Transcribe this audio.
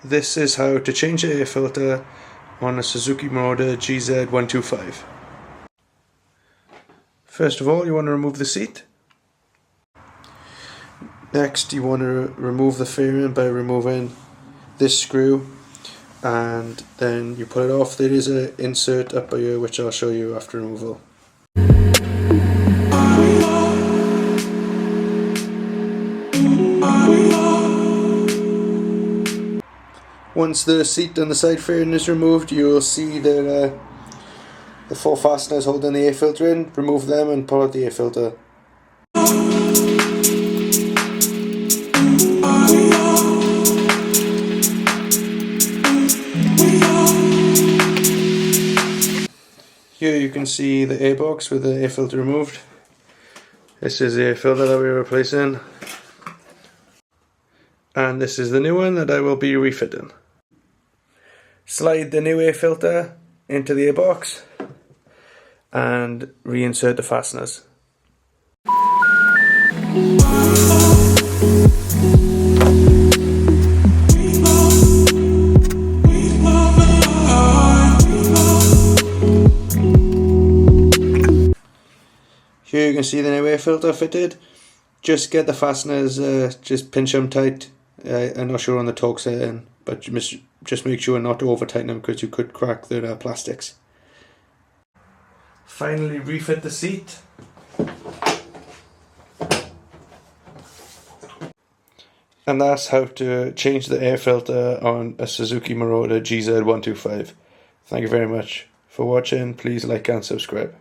This is how to change the air filter on a Suzuki Marauder GZ125. First of all, you want to remove the seat. Next, you want to remove the fairing by removing this screw, and then you pull it off. There is an insert up here which I'll show you after removal. Once the seat and the side fairing is removed, you will see that the four fasteners holding the air filter in. Remove them and pull out the air filter. Here you can see the air box with the air filter removed. This is the air filter that we're replacing. And this is the new one that I will be refitting. Slide the new air filter into the air box and reinsert the fasteners. Here you can see the new air filter fitted. Just get the fasteners, just pinch them tight. I'm not sure on the torque setting, but just make sure not to over tighten them because you could crack the plastics. Finally refit the seat. And that's how to change the air filter on a Suzuki Marauder GZ125. Thank you very much for watching. Please like and subscribe.